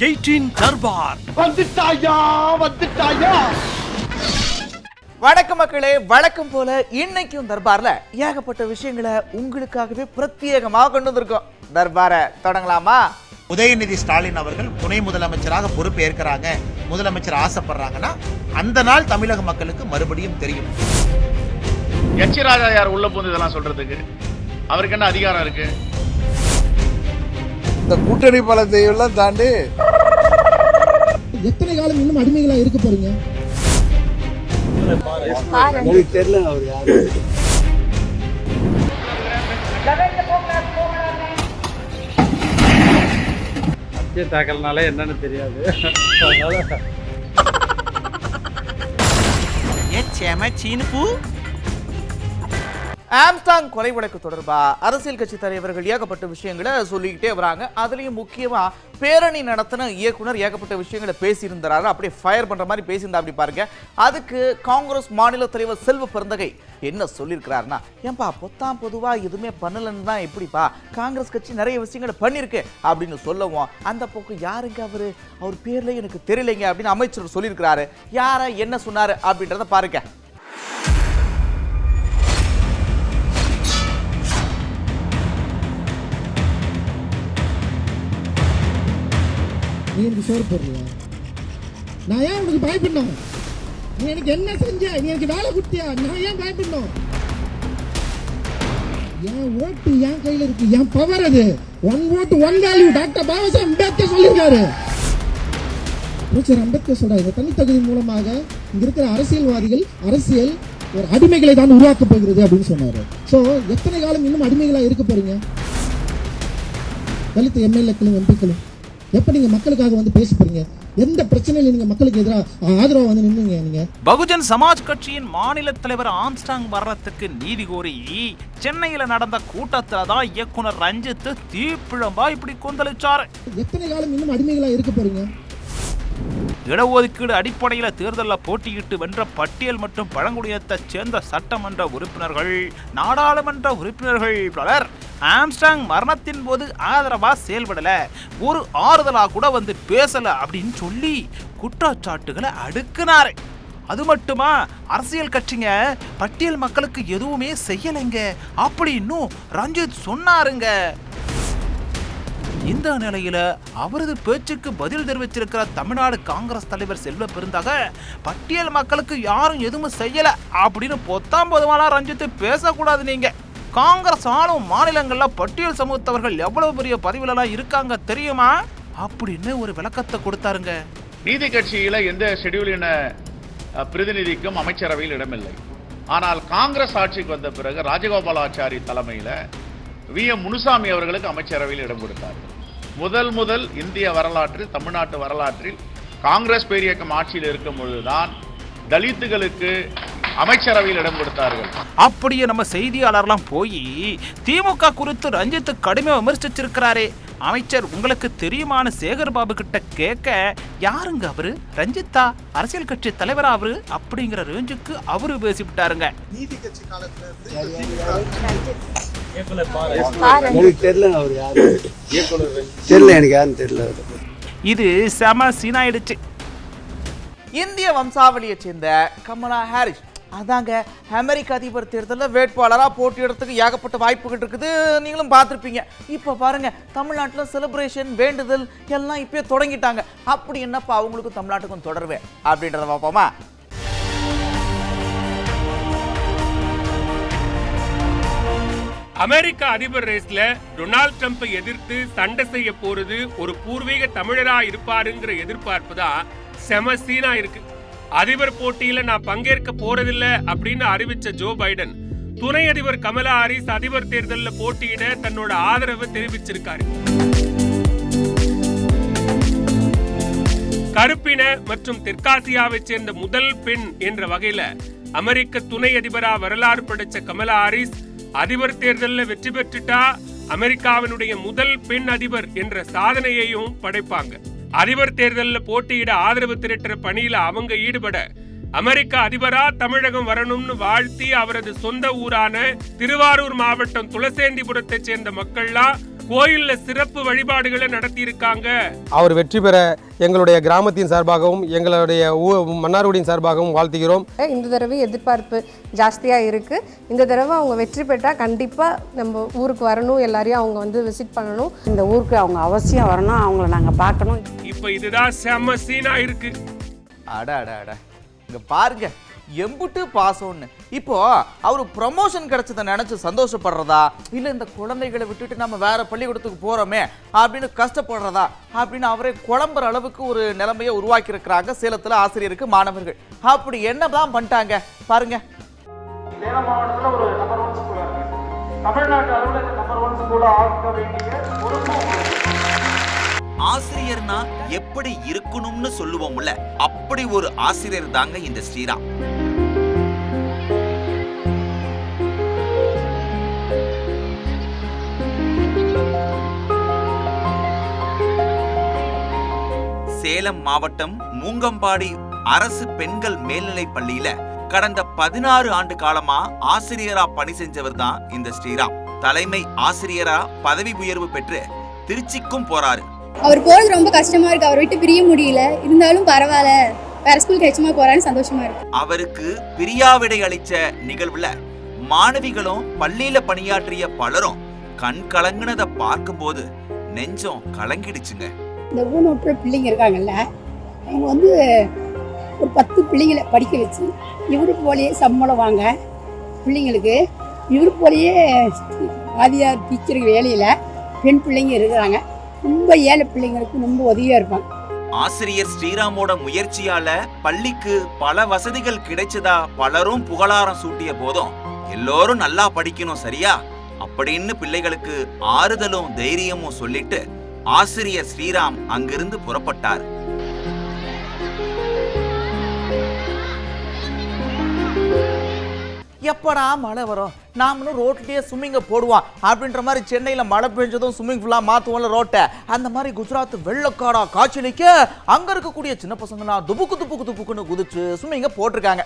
18 தர்பார் வந்துட்டாயா. வணக்கம் மக்களே, வழக்கம் போல இன்னைக்கும் தர்பார்ல ஏகப்பட்ட விஷயங்களை உங்களுக்காகவே பிரத்யேகமாக கொண்டு வந்திருக்கோம். தர்பாரை தொடங்கலாமா? உதயநிதி ஸ்டாலின் அவர்கள் துணை முதலமைச்சராக பொறுப்பேற்கிறாங்க, முதலமைச்சர் ஆசைப்படுறாங்கன்னா அந்த நாள் தமிழக மக்களுக்கு மறுபடியும் தெரியும். எச் ராஜா யார் உள்ள போந்து இதெல்லாம் சொல்றதுக்கு? அவருக்கு என்ன அதிகாரம் இருக்கு? இந்த கூட்டணி பலத்தை எல்லாம் தாண்டி எத்தனை காலம் இன்னும் அடிமைகளா இருக்க போறீங்க? எனக்கு தெரியல அவர் யாரு. மத்திய தாக்கல்னாலே என்னன்னு தெரியாது. ஆம்ஸ்டாங் கொலை வழக்கு தொடர்பா அரசியல் கட்சி தலைவர்கள் ஏகப்பட்ட விஷயங்களை சொல்லிக்கிட்டே வராங்க. அதுலயும் முக்கியமா பேரணி நடத்தின இயக்குனர் ஏகப்பட்ட விஷயங்களை பேசியிருந்தாரு. அப்படியே ஃபயர் பண்ற மாதிரி பேசியிருந்தா அப்படி பாருங்க. அதுக்கு காங்கிரஸ் மாநில தலைவர் செல்வ பெருந்தகை என்ன சொல்லியிருக்கிறாருன்னா, ஏன்பா பொத்தாம் பொதுவா எதுவுமே பண்ணலன்னு தான் எப்படிப்பா, காங்கிரஸ் கட்சி நிறைய விஷயங்களை பண்ணிருக்கு அப்படின்னு சொல்லவும், அந்த போக்கு யாருங்க அவர் பேர்ல எனக்கு தெரியலைங்க அப்படின்னு அமைச்சர் சொல்லியிருக்கிறாரு. யார என்ன சொன்னாரு அப்படின்றத பாருங்க. நீ எனக்கு சோறு போடுறியா? நான் ஏன் உனக்கு பயப்படணும்? நீ எனக்கு என்ன செஞ்ச? நீ எனக்கு வேலை கொடுத்தியா? நான் ஏன் பயப்படணும்? என் ஓட்டு என் கையில இருக்கு, என் பவர் அது. ஒன் ஓட்டு one value. Doctor Babasaheb Ambedkar சொல்லியிருக்காரு. அம்பேத்கர் சொல்றாரு, தனி தகுதி மூலமாக இங்க இருக்கிற அரசியல்வாதிகள் அரசியல் ஒரு அடிமைகளை தான் உருவாக்க போகிறது அப்படின்னு சொன்னாரு. சோ எத்தனை காலம் இன்னும் அடிமைகளா இருக்க போறீங்க? தலித் எம்எல்ஏக்களும் எம்பிக்களும் எப்ப நீங்க மக்களுக்காக வந்து பேச போறீங்க? எந்த பிரச்சனையில நீங்க மக்களுக்கு எதிராக ஆதரவா வந்து நின்னுங்க? நீங்க பகுஜன் சமாஜ் கட்சியின் மாநில தலைவர் ஆம்ஸ்டாங் மரணத்துக்கு நீதி கோரி சென்னையில நடந்த கூட்டத்துல தான் இயக்குனர் ரஞ்சித் தீப்பிழம்பா இப்படி கொந்தளிச்சாரு. எத்தனை காலம் இன்னும் அடிமைகளா இருக்க போறீங்க? இடஒதுக்கீடு அடிப்படையில தேர்தலில் போட்டியிட்டு வென்ற பட்டியல் மற்றும் பழங்குடியினத்தை சேர்ந்த சட்டமன்ற உறுப்பினர்கள், நாடாளுமன்ற உறுப்பினர்கள் பலர் ஆம்ஸ்டாங் மரணத்தின் போது ஆதரவா செயல்படல, ஒரு ஆறுதலா கூட வந்து பேசல அப்படின்னு சொல்லி குற்றச்சாட்டுகளை அடுக்குனாரு. அது மட்டுமா, அரசியல் கட்சிங்க பட்டியல் மக்களுக்கு எதுவுமே செய்யலைங்க அப்படின்னு ரஞ்சித் சொன்னாருங்க. இந்த நிலையில அவரது பேச்சுக்கு பதில் தெரிவிச்சிருக்கிற தமிழ்நாடு காங்கிரஸ் தலைவர் செல்வ பெருந்தகை, பட்டியல் மக்களுக்கு யாரும் எதுவும் செய்யல அப்படின்னு பொத்தாம் பொதுவான ரஞ்சித்து பேசக்கூடாது. நீங்க காங்கிரஸ் ஆளும் மாநிலங்கள்ல பட்டியல் சமூகத்தவர்கள் எவ்வளவு பெரிய பதவியிலாம் இருக்காங்க தெரியுமா அப்படின்னு ஒரு விளக்கத்தை கொடுத்தாருங்க. நீதி கட்சியில எந்த ஷெட்யூலின பிரதிநிதிக்கும் அமைச்சரவையில் இடமில்லை. ஆனால் காங்கிரஸ் ஆட்சிக்கு வந்த பிறகு ராஜகோபாலாச்சாரி தலைமையில வி.எம். முனுசாமி அவர்களுக்கு அமைச்சரவையில் இடம் கொடுத்தார். முதல் இந்திய வரலாற்றில், தமிழ்நாட்டு வரலாற்றில் காங்கிரஸ் பேரியக்கம் ஆட்சியில் இருக்கும் பொழுதுதான் தலித்துகளுக்கு அமைச்சரவையில் இடம் கொடுத்தார்கள். அப்படியே நம்ம செய்தியாளர்லாம் போய் திமுக குறித்து ரஞ்சித் கடுமையாக விமர்சிச்சிருக்கிறாரே. அமைச்சர் உங்களுக்கு தெரியுமான சேகர் பாபு கிட்ட கேட்க, யாருங்க அவரு, ரஞ்சித்தா, அரசியல் கட்சி தலைவரா அவரு அப்படிங்கிற ரேஞ்சுக்கு அவரு பேசிவிட்டாருங்க. நீதி கட்சி காலத்துல எனக்கு தெரியல அவர் யாரு. தெரியல, எனக்கு யாருன்னு தெரியல. இது செம சீனாயிடுச்சு. இந்திய வம்சாவளியை சேர்ந்த கமலா ஹாரிஸ் அதாங்க அமெரிக்க அதிபர் தேர்தலில் வேட்பாளராக போட்டியிடறதுக்கு ஏகப்பட்ட வாய்ப்புகள் இருக்குது. நீங்களும் பார்த்துருப்பீங்க. இப்போ பாருங்க, தமிழ்நாட்டில் செலிப்ரேஷன், வேண்டுதல் எல்லாம் இப்பயே தொடங்கிட்டாங்க. அப்படி என்னப்பா அவங்களுக்கும் தமிழ்நாட்டுக்கும் தொடர்பு அப்படின்றத பார்ப்போமா? அமெரிக்க அதிபர் ரேஸ்ல டொனால்ட் ட்ரம்பை எதிர்த்து சண்டை செய்ய போறது ஒரு பூர்வீக தமிழரா இருப்பாருங்கிற எதிர்பார்ப்பு தான் செம சீனா இருக்கு. அதிபர் போட்டியில நான் பங்கேற்க போறதில்ல அப்படின்னு அறிவிச்ச ஜோ பைடன், துணை அதிபர் கமலா ஹாரிஸ் அதிபர் தேர்தலில் போட்டியிட தன்னோட ஆதரவை தெரிவிச்சிருக்காரு. கருப்பின மற்றும் தெற்காசியாவை சேர்ந்த முதல் பெண் என்ற வகையில அமெரிக்க துணை அதிபரா வரலாறு படைச்ச கமலா ஹாரிஸ் அதிபர் தேர்தலில் வெற்றி பெற்றுட்டா அமெரிக்காவினுடைய முதல் பெண் அதிபர் என்ற சாதனையையும் படைப்பாங்க. அதிபர் தேர்தலில் போட்டியிட ஆதரவு திரட்டுற பணியில அவங்க ஈடுபட அமெரிக்க அதிபரா தமிழகம் வரணும்னு வாழ்த்தி அவரது சொந்த ஊரான திருவாரூர் மாவட்டம் துளசேந்திபுரத்தை சேர்ந்த மக்கள்லாம் கோயில்ல சிறப்பு வழிபாடுகளை நடத்தி இருக்காங்க. அவர் வெற்றி பெற எங்களுடைய கிராமத்தின் சார்பாகவும் எங்களுடைய மன்னார்குடியின் சார்பாகவும் வாழ்த்துகிறோம். இந்த தடவை எதிர்பார்ப்பு ஜாஸ்தியாக இருக்குது. இந்த தடவை அவங்க வெற்றி பெற்றால் கண்டிப்பாக நம்ம ஊருக்கு வரணும், எல்லாரையும் அவங்க வந்து விசிட் பண்ணணும். இந்த ஊருக்கு அவங்க அவசியம் வரணும், அவங்கள நாங்கள் பார்க்கணும். இப்போ இதுதான் செம்ம சீனா இருக்கு. அட இங்க பாருங்க, எம்புட்டு பாசம்னு. இப்போ அவரு ப்ரமோஷன் கிடைச்சதை நினைச்சு சந்தோஷப்படுறதா, இல்ல இந்த குழந்தைகளை விட்டுட்டு நம்ம வேற பள்ளிக்கூடத்துக்கு போறோமே அப்படின்னு கஷ்டப்படுறதா அப்படின்னு அவரே குழம்புற அளவுக்கு ஒரு நிலைமையை உருவாக்கி இருக்கிறாங்க சேலத்துல ஆசிரியருக்கு மாணவர்கள். அப்படி என்னதான் பண்ணிட்டாங்க பாருங்க. சேலம் மாவட்டத்துல ஒரு நம்பர் 1 ஸ்கூலா இருக்கு. தமிழ்நாட்டு அளவுல இந்த நம்பர் 1 ஸ்கூலா ஆக்க வேண்டிய பொறுப்பு. ஆசிரியர்னா எப்படி இருக்கணும்னு சொல்லுவோம்ல, அப்படி ஒரு ஆசிரியர் தாங்க இந்த ஸ்ரீராம். சேலம் மாவட்டம் மூங்கம்பாடி அரசு பெண்கள் மேல்நிலைப் பள்ளியில கடந்த 16 ஆண்டு காலமா ஆசிரியரா பணி செஞ்சவர் தான் இந்த ஸ்ரீராம். தலைமை ஆசிரியரா பதவி உயர்வு பெற்று திருச்சிக்கும் போறாரு. அவர் போறது ரொம்ப கஷ்டமா இருக்கு, அவர் விட்டு பிரிய முடியல. இருந்தாலும் பரவாயில்ல, வேற ஸ்கூலுக்கு ஹெச்மா போறான்னு சந்தோஷமா இருக்கு. அவருக்கு பிரியாவிடை அளிச்ச நிகழ்வுல மாணவிகளும் பள்ளியில பணியாற்றிய பலரும் கண் கலங்கினதை பார்க்கும்போது நெஞ்சம் கலங்கிடுச்சுங்க. இந்த ஊனமுற்ற பிள்ளைங்க இருக்காங்கல்ல, அவங்க வந்து ஒரு 10 பிள்ளைங்களை படிக்க வச்சு இவரு போலயே சம்பளம் வாங்க பிள்ளைங்களுக்கு, இவரு போலயே வாதியார் டீச்சருக்கு வேலையில் பெண் பிள்ளைங்க இருக்கிறாங்க. ரொம்ப ஏழை பிள்ளைங்களுக்கு ரொம்ப உதவியா இருப்பாங்க. ஆசிரியர் ஸ்ரீராமோட முயற்சியால பள்ளிக்கு பல வசதிகள் கிடைச்சதா பலரும் புகழாரம் சூட்டிய போதும் எல்லோரும் நல்லா படிக்கணும் சரியா அப்படின்னு பிள்ளைகளுக்கு ஆறுதலும் தைரியமும் சொல்லிட்டு ஆசிரியர் ஸ்ரீராம் அங்கிருந்து புறப்பட்டார். எப்படா மழை வரும், நாமளும் ரோட்லயே ஸ்விம்மிங்கை போடுவோம் அப்படின்ற மாதிரி சென்னையில் மழை பெஞ்சதும் ஸ்விம்மிங் ஃபுல்லாக மாற்றுவோம்ல ரோட்டை, அந்த மாதிரி குஜராத் வெள்ளக்காடா காய்ச்சலிக்க அங்கே இருக்கக்கூடிய சின்ன பசங்களாம் துப்புக்குன்னு குதிச்சு ஸ்விம்மிங்கை போட்டிருக்காங்க.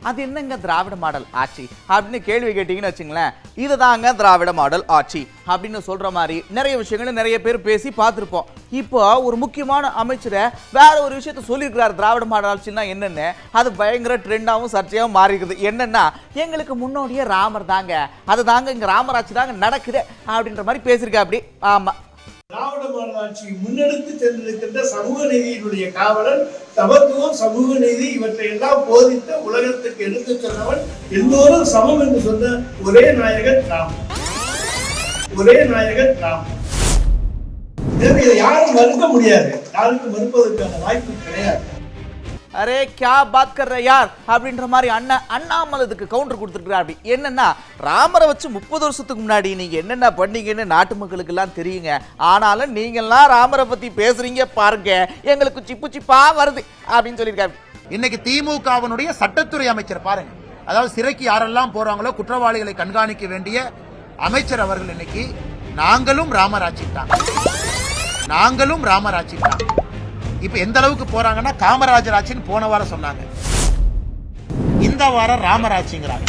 அது என்னங்க திராவிட மாடல் ஆட்சி அப்படின்னு கேள்வி கேட்டீங்கன்னு வச்சுங்களேன், இதுதாங்க திராவிட மாடல் ஆட்சி அப்படின்னு சொல்ற மாதிரி நிறைய விஷயங்களை நிறைய பேர் பேசி பார்த்துருப்போம். இப்போ ஒரு முக்கியமான அமைச்சரை வேற ஒரு விஷயத்த சொல்லியிருக்கிறார், திராவிட மாடல் ஆட்சின்னா என்னன்னு. அது பயங்கர ட்ரெண்டாகவும் சர்ச்சையாகவும் மாறி இருக்குது. என்னன்னா, எங்களுக்கு முன்னோடியே ராமர் தாங்க, அது தாங்க இங்க ராமர் ஆட்சி தாங்க நடக்குது அப்படின்ற மாதிரி பேசியிருக்கா. அப்படி ஆமா, திராவிட மாடல் ஆட்சி முன்னெடுத்து சென்றிருக்கின்ற சமூக நீதியினுடைய காவலன், சமத்துவம், சமூக நீதி இவற்றை எல்லாம் போதித்த உலகத்துக்கு எடுத்து சொன்னவன், எல்லோரும் சமம் என்று சொன்ன ஒரே நாயகன் நாம். இதை யாரும் மறுக்க முடியாது, யாருக்கும் மறுப்பதற்கான வாய்ப்பு கிடையாது. அரே கியா பாத் கர் ரே யார் அப்படின்ற மாதிரி அண்ணாமலை இதுக்கு கவுண்டர் கொடுத்துருக்காரு. அப்படி என்னன்னா, ராமரை வச்சு 30 வருஷத்துக்கு முன்னாடி நீங்க என்னென்ன பண்ணீங்கன்னு நாட்டு மக்களுக்கு எல்லாம் தெரியுங்க. ஆனாலும் நீங்கெல்லாம் ராமரை பத்தி பேசுறீங்க பாருங்க, எங்களுக்கு சிப்பு சிப்பா வருது அப்படின்னு சொல்லியிருக்காரு. இன்னைக்கு திமுகவினுடைய சட்டத்துறை அமைச்சர் பாருங்க, அதாவது சிறைக்கு யாரெல்லாம் போறாங்களோ குற்றவாளிகளை கண்காணிக்க வேண்டிய அமைச்சர் அவர்கள் இன்னைக்கு நாங்களும் ராமராட்சி தான். இப்ப எந்த அளவுக்கு போறாங்கன்னா, காமராஜர் ஆட்சின்னு போன வாரம் சொன்னாங்க, இந்த வாரம் ராமராட்சிங்கிறாங்க.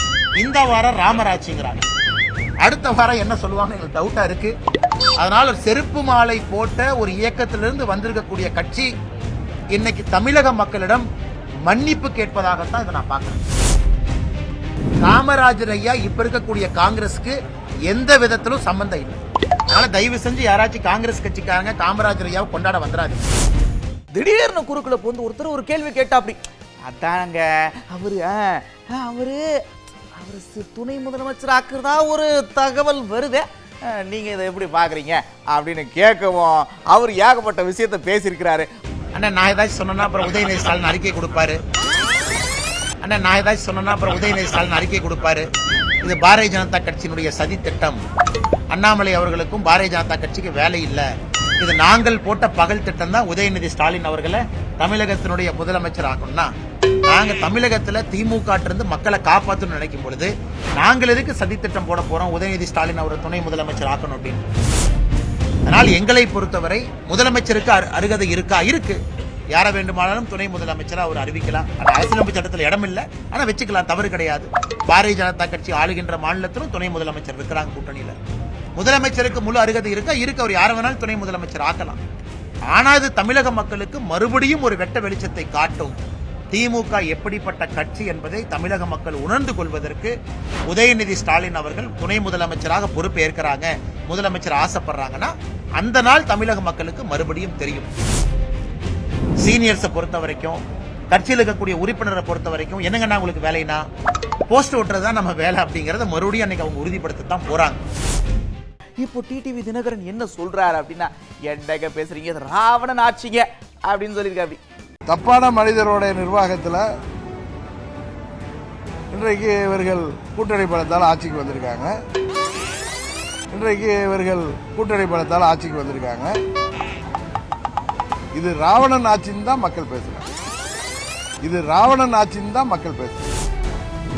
அடுத்த வாரம் என்ன சொல்லுவாங்க எங்களுக்கு டவுட்டா இருக்கு. அதனால செருப்பு மாலை போட்ட ஒரு இயக்கத்திலிருந்து வந்திருக்கக்கூடிய கட்சி இன்னைக்கு தமிழக மக்களிடம் மன்னிப்பு கேட்பதாகத்தான் இதை நான் பார்க்கிறேன். காமராஜர் ஐயா இப்ப இருக்கக்கூடிய காங்கிரஸுக்கு எந்த விதத்திலும் சம்பந்தம் இல்லை. அதனால தயவு செஞ்சு யாராச்சும் காங்கிரஸ் கட்சிக்காரங்க காமராஜர் ஐயாவை கொண்டாட வந்துடாது. திடீர்னு குறுக்குல போந்து ஒருத்தர் ஒரு கேள்வி கேட்டா, அப்படி அதாங்க அவரு துணை முதலமைச்சர் ஆக்குறதா ஒரு தகவல் வருது, நீங்க இதை எப்படி பாக்குறீங்க அப்படின்னு கேட்கவும் அவர் ஏகப்பட்ட விஷயத்த பேசியிருக்கிறாரு. அண்ணா நான் ஏதாச்சும் சொன்னா அப்புறம் உதயநிதி ஸ்டாலின் அறிக்கை கொடுப்பாரு. இது பாரதிய ஜனதா கட்சியினுடைய சதி திட்டம். அண்ணாமலை அவர்களுக்கும் பாரதிய ஜனதா கட்சிக்கு வேலை இல்லை, இது நாங்கள் போட்ட பகல் திட்டம் தான் உதயநிதி ஸ்டாலின் அவர்களை தமிழகத்தினுடைய முதலமைச்சர் ஆகணும்னா, நாங்க தமிழகத்துல திமுக இருந்து மக்களை காப்பாற்றணும்னு நினைக்கும் பொழுது நாங்கள் எதுக்கு சதித்திட்டம் போட போறோம் உதயநிதி ஸ்டாலின் அவரை துணை முதலமைச்சர் ஆக்கணும் அப்படின்னு. அதனால் எங்களை பொறுத்தவரை முதலமைச்சருக்கு அருகதை இருக்கா? இருக்கு. யாரை வேண்டுமானாலும் துணை முதலமைச்சரா அவர் அறிவிக்கலாம். அது அரசியலமைப்பு சட்டத்தில் இடம் இல்லை, ஆனா வச்சுக்கலாம், தவறு கிடையாது. பாரதிய ஜனதா கட்சி ஆளுகின்ற மாநிலத்திலும் துணை முதலமைச்சர் இருக்கிறாங்க கூட்டணியில. முதலமைச்சருக்கு முழு அருகதை இருக்கா? இருக்கு. அவர் யாரை வேணாலும் துணை முதலமைச்சர் ஆக்கலாம். ஆனா இது தமிழக மக்களுக்கு மறுபடியும் ஒரு வெட்ட வெளிச்சத்தை காட்டும். திமுக எப்படிப்பட்ட கட்சி என்பதை தமிழக மக்கள் உணர்ந்து கொள்வதற்கு உதயநிதி ஸ்டாலின் அவர்கள் துணை முதலமைச்சராக பொறுப்பேற்கிறாங்க, முதலமைச்சர் ஆசைப்படுறாங்கன்னா அந்த நாள் தமிழக மக்களுக்கு மறுபடியும் தெரியும். சீனியர்ஸை பொறுத்த வரைக்கும், கட்சியில் இருக்கக்கூடிய உறுப்பினரை பொறுத்த வரைக்கும் என்னங்கன்னா உங்களுக்கு வேலைனா போஸ்ட் ஓட்டுறதுதான் நம்ம வேலை அப்படிங்கறத மறுபடியும் அன்னைக்கு அவங்க உறுதிப்படுத்தத்தான் போறாங்க. இப்போ டிடிவி தினகரன் என்ன சொல்றாரு அப்படின்னா, என்னங்க பேசுறீங்க, ராவணன் ஆட்சிங்க அப்படின்னு சொல்லியிருக்காரு. தப்பான மனிதரோட நிர்வாகத்தில் இன்றைக்கு இவர்கள் கூட்டணி பலத்தால் ஆட்சிக்கு வந்திருக்காங்க. இது ராவணன் ஆட்சின்னு தான் மக்கள் பேசுறாங்க.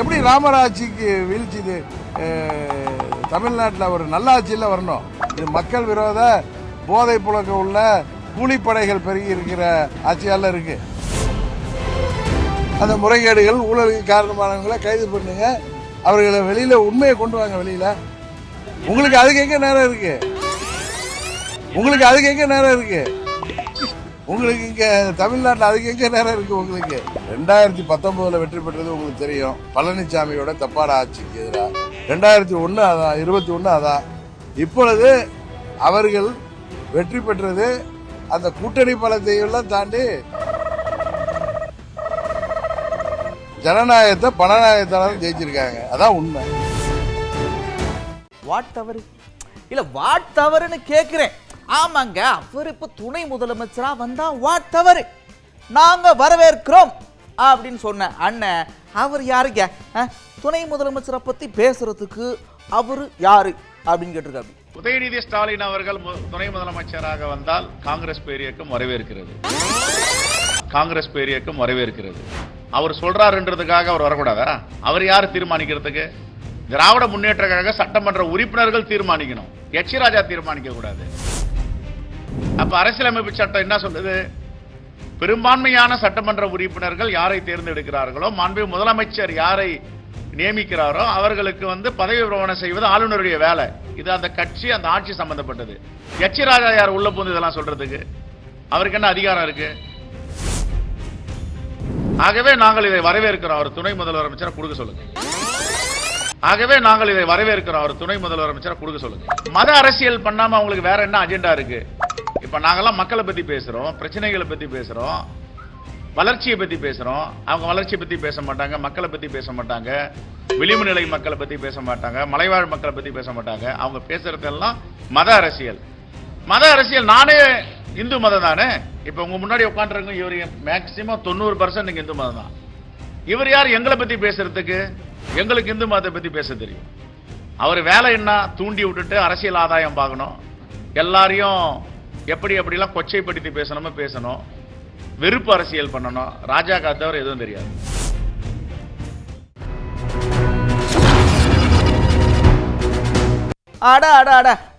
எப்படி ராமர் ஆட்சிக்கு வீழ்ச்சி? இது தமிழ்நாட்டில் ஒரு நல்ல ஆட்சியில் வரணும். இது மக்கள் விரோத போதை புழக்க உள்ள கூலிப்படைகள் பெருகி இருக்கிற ஆட்சியால இருக்கு. அந்த முறைகேடுகள் ஊழலுக்கு காரணமானவங்களை கைது பண்ணுங்க, அவர்களை வெளியில உண்மையை கொண்டு வாங்க வெளியில. உங்களுக்கு அதுக்கு எங்க நேரம் இருக்கு? உங்களுக்கு இங்க தமிழ்நாட்டில் அதுக்கு எங்க நேரம் இருக்கு? உங்களுக்கு 2019 வெற்றி பெற்றது உங்களுக்கு தெரியும், பழனிசாமியோட தப்பான ஆட்சிக்கு எதிராக. 2021 அதான், 21 அதான். இப்பொழுது அவர்கள் வெற்றி பெற்றது அந்த கூட்டணி பலத்தையெல்லாம் தாண்டி ஜனநாயகத்தை பணநாயகத்தால ஜெயிச்சிருக்காங்க. அதான் உண்மை. வாட் தவறு இல்ல, வாட் தவறுன்னு கேட்கிறேன். ஆமாங்க, அவர் இப்ப துணை முதலமைச்சரா வந்தா வாட் தவறு, நாங்க வரவேற்கிறோம் அப்படின்னு சொன்ன அண்ணன் அவர் யாருங்க? துணை முதலமைச்சரை பத்தி பேசுறதுக்கு அவரு யாரு அப்படின்னு கேட்டிருக்காரு. உதயநிதி ஸ்டாலின் அவர்கள் துணை முதலமைச்சராக வந்தால் காங்கிரஸ் பேரியக்கம் வரவேற்கிறது. அவர் சொல்றாருன்றதுக்காக அவர் வரக்கூடாதா? அவர் யாரு தீர்மானிக்கிறதுக்கு? திராவிட முன்னேற்ற கழக சட்டமன்ற உறுப்பினர்கள் தீர்மானிக்கணும், எச் ராஜா தீர்மானிக்க கூடாது. அப்ப அரசியலமைப்பு சட்டம் என்ன சொல்லுது? பெரும்பான்மையான சட்டமன்ற உறுப்பினர்கள் யாரை தேர்ந்தெடுக்கிறார்களோ, மாண்புமிகு முதலமைச்சர் யாரை நியமிக்கிறாரோ அவர்களுக்கு பதவி பிரமாணம் செய்வது ஆளுநருடைய வேலை. இது அந்த கட்சி, அந்த ஆட்சி சம்பந்தப்பட்டது. எச் ராஜா யார் உள்ள போந்து இதெல்லாம் சொல்றதுக்கு? அவருக்கு என்ன அதிகாரம் இருக்கு? ஆகவே நாங்கள் இதை வரவேற்கிறோம். அவர் துணை முதலமைச்சரை கொடுக்க சொல்லுங்க. மத அரசியல் பண்ணாம அவங்களுக்கு வேற என்ன அஜெண்டா இருக்கு? இப்ப நாங்கெல்லாம் மக்களை பத்தி பேசுறோம், பிரச்சனைகளை பத்தி பேசுறோம், வளர்ச்சியை பத்தி பேசுறோம். அவங்க வளர்ச்சியை பத்தி பேச மாட்டாங்க, மக்களை பத்தி பேச மாட்டாங்க, விளிம்பு நிலை மக்களை பத்தி பேச மாட்டாங்க, மலைவாழ் மக்களை பத்தி பேச மாட்டாங்க. அவங்க பேசுறதெல்லாம் மத அரசியல். நானே இந்து மதம் தானே. இப்ப உங்க முன்னாடி உட்காந்துருங்க, இவர் மேக்சிமம் 90% இந்து மதம் தான். இவர் யார் எங்களை பத்தி பேசுறதுக்கு? எங்களுக்கு இந்து மதத்தை பத்தி பேச தெரியும். அவர் வேலை என்ன? தூண்டி விட்டுட்டு அரசியல் ஆதாயம் பார்க்கணும், எல்லாரையும் எப்படிலாம் கொச்சைப்படுத்தி பேசணும், வெறுப்பு அரசியல் பண்ணணும். ராஜாக்கா தவிர எதுவும் தெரியாது.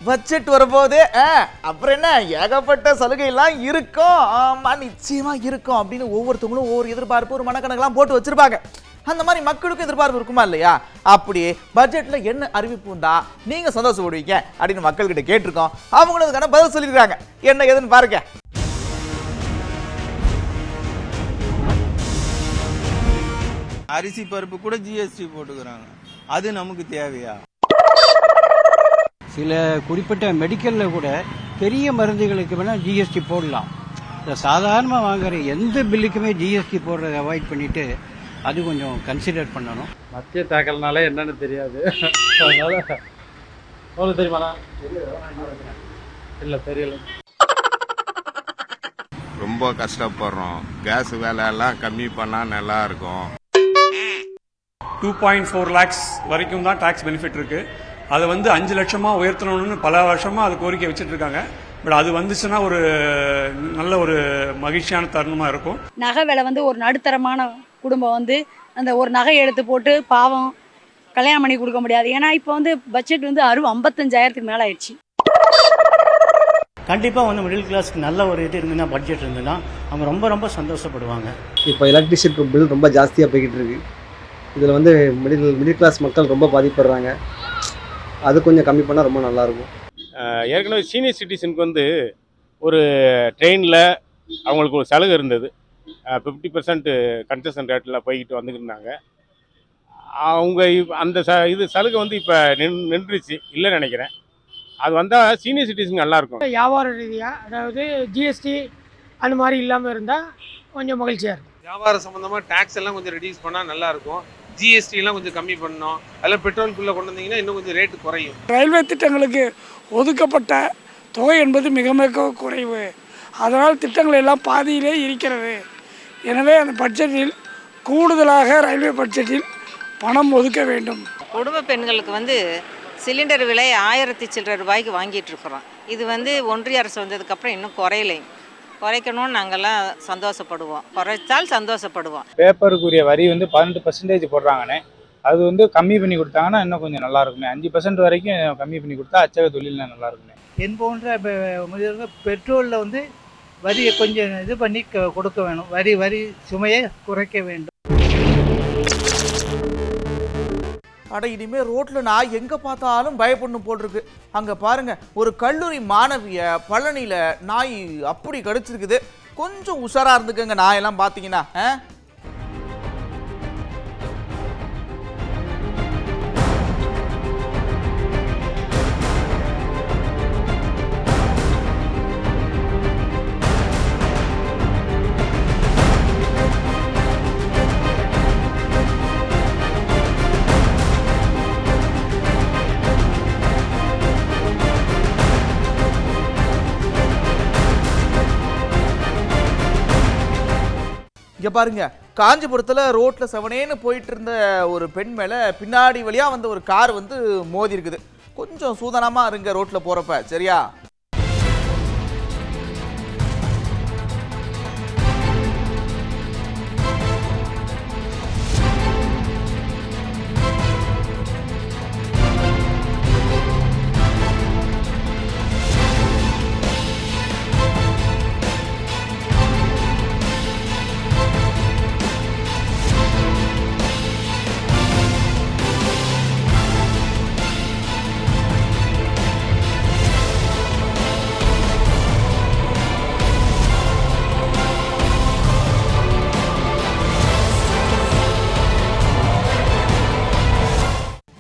பட்ஜெட் வரும்போது அப்புறம் என்ன, ஏகப்பட்ட சலுகை எல்லாம் இருக்கும். ஆமா, நிச்சயமா இருக்கும் அப்படின்னு ஒவ்வொருத்தவங்களும் ஒவ்வொரு எதிர்பார்ப்பு, ஒரு மனக்கணக்கெல்லாம் போட்டு வச்சிருப்பாங்க. அந்த மாதிரி மக்களுக்கும் எதிர்பார்ப்பு இருக்குமா இல்லையா? அப்படி பட்ஜெட்ல என்ன அறிவிப்பு உண்டா நீங்க சந்தோஷப்படுவீங்க அப்படின்னு மக்கள்கிட்ட கேட்டிருக்கோம். அவங்களும் அதுக்கான பதில் சொல்லியிருக்காங்க. என்ன ஏதுன்னு பாருங்க. அரிசி பருப்பு கூட ஜிஎஸ்டி போட்டுக்கிறாங்க, அது நமக்கு தேவையா? சில குறிப்பிட்ட மெடிக்கல்ல கூட பெரிய மருந்துகளுக்கு வேணா ஜிஎஸ்டி போடலாம். இந்த சாதாரணமாக வாங்குற எந்த பில்லுக்குமே ஜிஎஸ்டி போடுறதை அவாய்ட் பண்ணிட்டு அது கொஞ்சம் கன்சிடர் பண்ணணும். மத்திய தாக்கல்னாலே என்னன்னு தெரியாது, அதனால உங்களுக்கு தெரியுமாண்ணா? இல்லை தெரியல. ரொம்ப கஷ்டப்படுறோம். கேஸ் வேலை எல்லாம் கம்மி பண்ணா நல்லா இருக்கும். 2.4 lakhs வரைக்கும் தான் டாக்ஸ் பெனிஃபிட் இருக்கு. அதை 5 லட்சமா உயர்த்தணும்னு பல வருஷமா அது கோரிக்கை வச்சுட்டு இருக்காங்க. பட் அது வந்துச்சுன்னா ஒரு நல்ல ஒரு மகிழ்ச்சியான தருணமாக இருக்கும். நகை விலை வந்து ஒரு நடுத்தரமான குடும்பம் வந்து அந்த ஒரு நகை எடுத்து போட்டு பாவம் கல்யாணம் பண்ணி கொடுக்க முடியாது. ஏன்னா இப்போ வந்து பட்ஜெட் வந்து 55,000க்கு மேலே ஆயிடுச்சு. கண்டிப்பாக வந்து மிடில் கிளாஸ்க்கு நல்ல ஒரு இது இருந்துன்னா, பட்ஜெட் இருந்துன்னா அவங்க ரொம்ப ரொம்ப சந்தோஷப்படுவாங்க. இப்போ எலக்ட்ரிசிட்டி பில் ரொம்ப ஜாஸ்தியாக போய்கிட்டு இருக்கு. இதில் வந்து மிடில் கிளாஸ் மக்கள் ரொம்ப பாதிப்படுறாங்க. அது கொஞ்சம் கம்மி பண்ணால் ரொம்ப நல்லாயிருக்கும். ஏற்கனவே சீனியர் சிட்டிசனுக்கு வந்து ஒரு ட்ரெயினில் அவங்களுக்கு ஒரு சலுகை இருந்தது. 50% கன்செஷன் ரேட்டில் போய்கிட்டு வந்துக்கிட்டு இருந்தாங்க. அவங்க அந்த இது சலுகை வந்து இப்போ நின்றுச்சு இல்லைன்னு நினைக்கிறேன். அது வந்தால் சீனியர் சிட்டிசனுக்கு நல்லாயிருக்கும். வியாபார ரீதியாக, அதாவது ஜிஎஸ்டி அந்த மாதிரி இல்லாமல் இருந்தால் கொஞ்சம் மகிழ்ச்சியாக இருக்கும். வியாபார சம்மந்தமாக டேக்ஸ் எல்லாம் கொஞ்சம் ரெடியூஸ் பண்ணால் நல்லாயிருக்கும். ஜிஎஸ்டிலாம் கொஞ்சம் கம்மி பண்ணணும். அதில் பெட்ரோல் பில்லை கொண்டு வந்தீங்கன்னா இன்னும் கொஞ்சம் ரேட்டு குறையும். ரயில்வே திட்டங்களுக்கு ஒதுக்கப்பட்ட தொகை என்பது மிக மிக குறைவு. அதனால் திட்டங்கள் எல்லாம் பாதியிலே இருக்கிறது. எனவே அந்த பட்ஜெட்டில் கூடுதலாக ரயில்வே பட்ஜெட்டில் பணம் ஒதுக்க வேண்டும். குடும்ப பெண்களுக்கு வந்து சிலிண்டர் விலை 1000 சில்லற ரூபாய்க்கு வாங்கிட்டு இருக்கிறோம். இது வந்து ஒன்றிய அரசு வந்ததுக்கப்புறம் இன்னும் குறையலைங்க. குறைக்கணும்னு நாங்கள்லாம் சந்தோஷப்படுவோம். குறைச்சால் சந்தோஷப்படுவோம். பேப்பருக்குரிய வரி வந்து 12% போடுறாங்கண்ணே. அது வந்து கம்மி பண்ணி கொடுத்தாங்கன்னா இன்னும் கொஞ்சம் நல்லா இருக்குமே. 5% வரைக்கும் கம்மி பண்ணி கொடுத்தா அச்சக தொழில் நல்லா இருக்குமே. என் போன்ற பெட்ரோலில் வந்து வரியை கொஞ்சம் இது பண்ணி கொடுக்க வேணும். வரி சுமையை குறைக்க வேண்டும். அட இனிமே ரோட்ல நான் எங்க பார்த்தாலும் பயப்படணும் போல் இருக்கு. அங்க பாருங்க, ஒரு கல்லூரி மாணவிய பழனியில நாய் அப்படி கடிச்சிருக்குது. கொஞ்சம் உஷாரா இருந்துக்கங்க நாயெல்லாம் பாத்தீங்கன்னா. இங்க பாருங்க, காஞ்சிபுரத்துல ரோட்ல செவனேன்னு போயிட்டு இருந்த ஒரு பெண் மேல பின்னாடி வழியா வந்த ஒரு கார் வந்து மோதி இருக்குது. கொஞ்சம் சூதனமா இருங்க ரோட்ல போறப்ப, சரியா?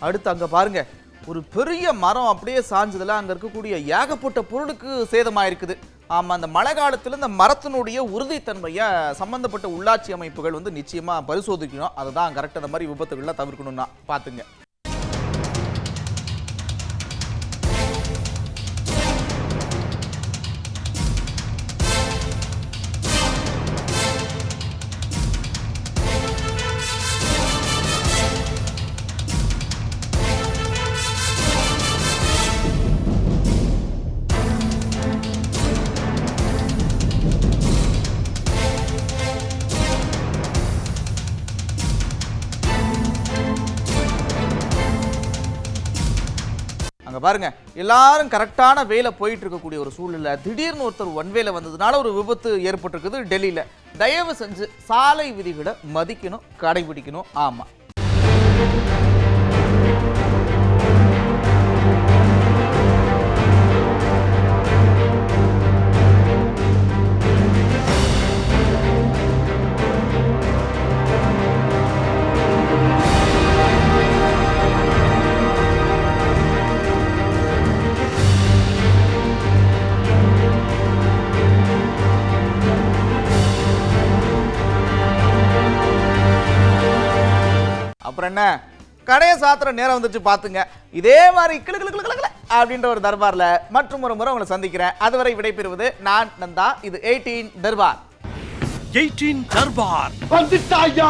அடுத்து அங்க பாருங்க, ஒரு பெரிய மரம் அப்படியே சாஞ்சதுல அங்க இருக்கக்கூடிய ஏகப்பட்ட பொருளுக்கு சேதமாயிருக்குது. ஆமா, அந்த மழை காலத்துல இந்த மரத்தினுடைய உறுதித்தன்மையை சம்பந்தப்பட்ட உள்ளாட்சி அமைப்புகள் வந்து நிச்சயமா பரிசோதிக்கணும். அதுதான் கரெக்டா அந்த மாதிரி விபத்துகள்லாம் தவிர்க்கணும்னா பாத்துங்க. அங்க பாருங்க, எல்லாரும் கரெக்டான வேல போயிட்டு இருக்கக்கூடிய ஒரு சூழ்நிலை திடீர்னு ஒருத்தர் ஒன்வேல வந்ததுனால ஒரு விபத்து ஏற்பட்டிருக்குது டெல்லியில. தயவு செஞ்சு சாலை விதிகளை மதிக்கணும், கடைபிடிக்கணும். ஆமா, அப்புறம் என்ன, கடையை சாத்துற நேரம் வந்துச்சு பாத்துங்க. இதே மாதிரி கிளு அப்படின்ற ஒரு தர்பார்ல மற்றும் ஒரு முறை உங்களை சந்திக்கிறேன். அதுவரை விடைபெறுவது நான் நந்தா. இது 18 தர்பார். 18 தர்பார் வந்துட்டாயா.